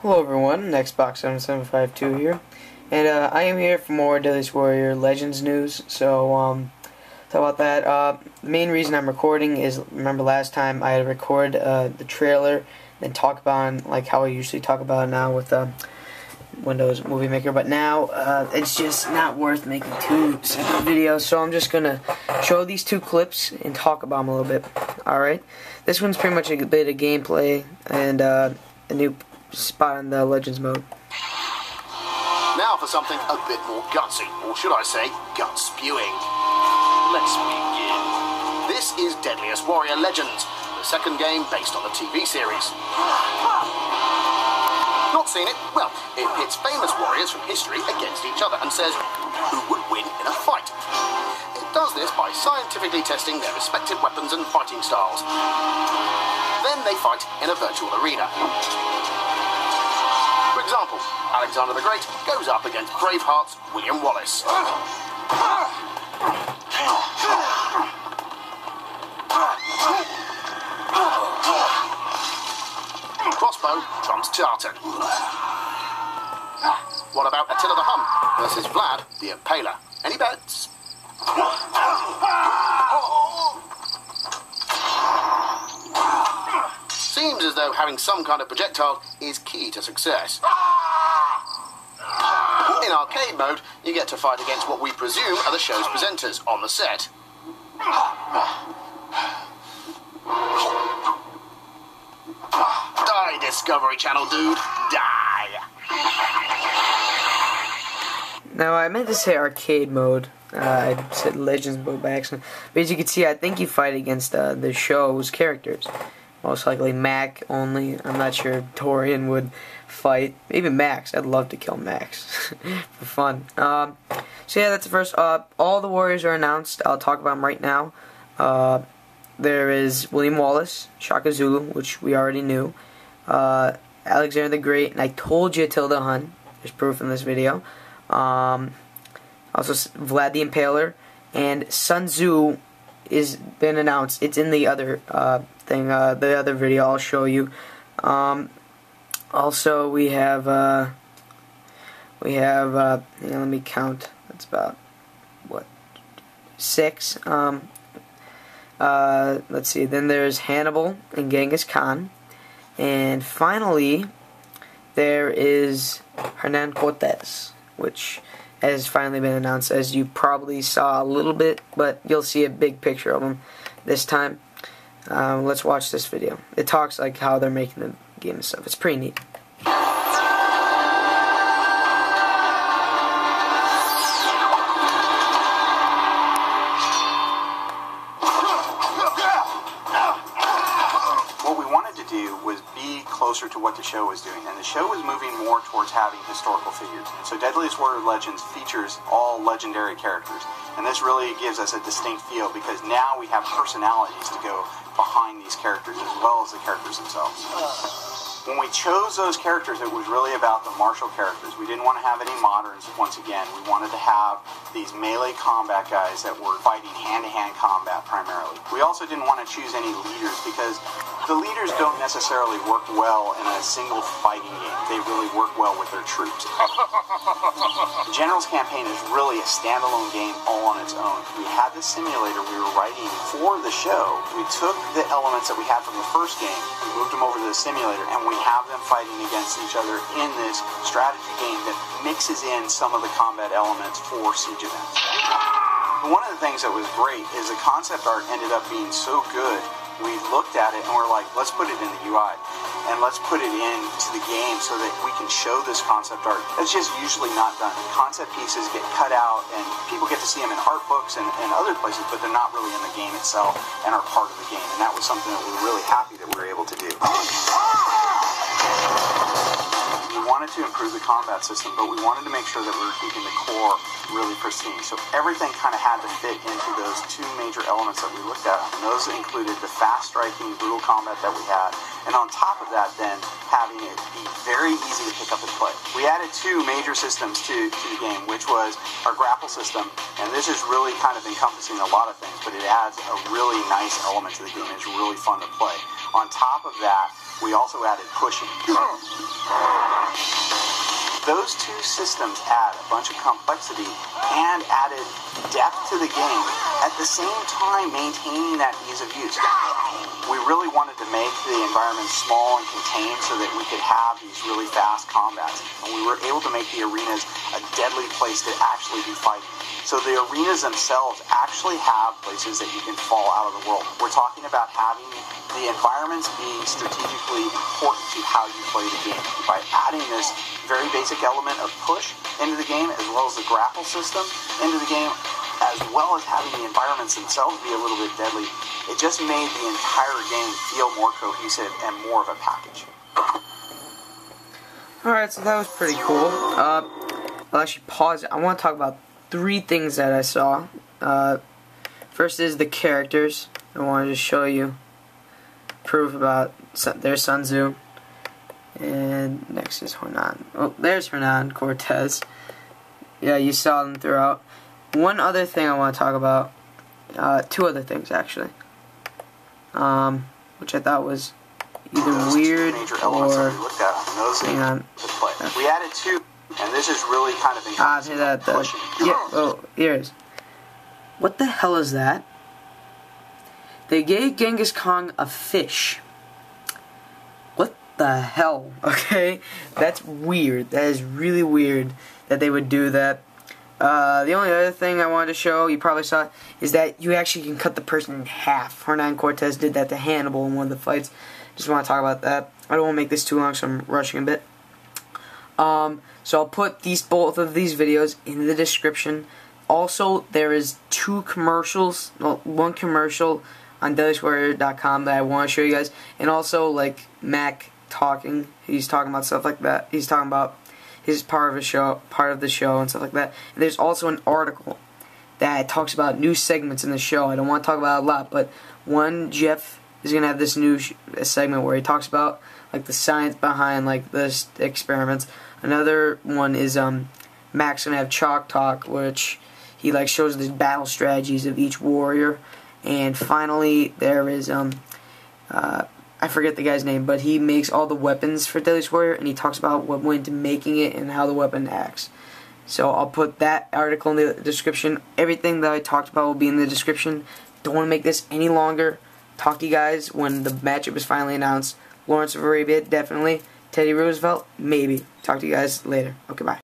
Hello everyone, Xbox7752 here, and I am here for more Deadliest Warrior Legends news. So, talk about that. The main reason I'm recording is, remember last time I had to record the trailer and talk about like how I usually talk about it now with Windows Movie Maker, but now it's just not worth making two separate videos, so I'm just gonna show these two clips and talk about them a little bit. Alright, this one's pretty much a bit of gameplay and a new spot in the Legends mode. Now for something a bit more gutsy, or should I say, gut-spewing. Let's begin. This is Deadliest Warrior Legends, the second game based on the TV series. Not seen it? Well, it pits famous warriors from history against each other and says who would win in a fight. It does this by scientifically testing their respective weapons and fighting styles. Then they fight in a virtual arena. For example, Alexander the Great goes up against Braveheart's William Wallace. Crossbow trumps Tartan. What about Attila the Hun versus Vlad the Impaler? Any bets? Seems as though having some kind of projectile is key to success. In arcade mode, you get to fight against what we presume are the show's presenters on the set. Die, Discovery Channel dude, die! Now, I meant to say arcade mode. I said Legends mode by accident. But as you can see, I think you fight against the show's characters. Most likely Mack only. I'm not sure if Torian would fight. Even Max. I'd love to kill Max for fun. So yeah, that's the first. All the warriors are announced. I'll talk about them right now. There is William Wallace, Shaka Zulu, which we already knew. Alexander the Great, and I told you Attila the Hun. There's proof in this video. Also Vlad the Impaler, and Sun Tzu is been announced. It's in the other thing, the other video I'll show you. Also we have let me count. That's about what, 6. Let's see. Then there's Hannibal and Genghis Khan, and finally there is Hernan Cortez, which has finally been announced, as you probably saw a little bit, but you'll see a big picture of him this time. Let's watch this video. It talks like how they're making the game and stuff. It's pretty neat. What we wanted to do was be closer to what the show was doing, and the show was moving more towards having historical figures. So Deadliest Warrior Legends features all legendary characters, and this really gives us a distinct feel because now we have personalities to go behind these characters as well as the characters themselves. When we chose those characters, it was really about the martial characters. We didn't want to have any moderns once again. We wanted to have these melee combat guys that were fighting hand-to-hand combat primarily. We also didn't want to choose any leaders because the leaders don't necessarily work well in a single fighting game. They really work well with their troops. The General's Campaign is really a standalone game all on its own. We had the simulator we were writing for the show. We took the elements that we had from the first game, we moved them over to the simulator, and we have them fighting against each other in this strategy game that mixes in some of the combat elements for siege events. One of the things that was great is the concept art ended up being so good, we looked at it and we're like, let's put it in the UI and let's put it into the game so that we can show this concept art. It's just usually not done. Concept pieces get cut out and people get to see them in art books and other places, but they're not really in the game itself and are part of the game, and that was something that we were really happy that we were able to do. We wanted to improve the combat system, but we wanted to make sure that we were keeping the core really pristine. So everything kind of had to fit into those two major elements that we looked at. And those included the fast striking, brutal combat that we had. And on top of that, then, having it be very easy to pick up and play. We added two major systems to the game, which was our grapple system. And this is really kind of encompassing a lot of things, but it adds a really nice element to the game. It's really fun to play. On top of that, we also added pushing. those two systems add a bunch of complexity and added depth to the game, at the same time maintaining that ease of use. We really wanted to make the environment small and contained so that we could have these really fast combats. And we were able to make the arenas a deadly place to actually be fighting. So the arenas themselves actually have places that you can fall out of the world. We're talking about having the environments being strategically important to how you play the game. By adding this very basic element of push into the game, as well as the grapple system into the game, as well as having the environments themselves be a little bit deadly, it just made the entire game feel more cohesive and more of a package. Alright, so that was pretty cool. I'll actually pause it. I want to talk about 3 things that I saw. First is the characters. I wanted to show you proof about their Sun Tzu. And next is Hernan. Oh, there's Hernan Cortez. Yeah, you saw them throughout. One other thing I want to talk about. 2 other things, actually. Which I thought was either weird or... Hang on. We added 2, and this is really kind of yeah, oh, here it is. What the hell is that? They gave Genghis Khan a fish. What the hell? Okay? That's weird. That is really weird that they would do that. The only other thing I wanted to show, you probably saw, is that you actually can cut the person in half. Hernan Cortez did that to Hannibal in one of the fights. Just want to talk about that. I don't want to make this too long, so I'm rushing a bit. So I'll put both of these videos in the description. Also, there is 2 commercials, well, 1 commercial on deadliestwarrior.com that I want to show you guys, and also like Mack talking. He's talking about stuff like that. He's talking about his part of the show and stuff like that. And there's also an article that talks about new segments in the show. I don't want to talk about it a lot, but Jeff is gonna have this new segment where he talks about like the science behind like this experiments. Another one is Mack's gonna have Chalk Talk, which he like shows the battle strategies of each warrior. And finally, there is I forget the guy's name, but he makes all the weapons for Deadliest Warrior, and he talks about what went into making it and how the weapon acts. So I'll put that article in the description. Everything that I talked about will be in the description. Don't want to make this any longer. Talk to you guys when the matchup is finally announced. Lawrence of Arabia, definitely. Teddy Roosevelt, maybe. Talk to you guys later. Okay, bye.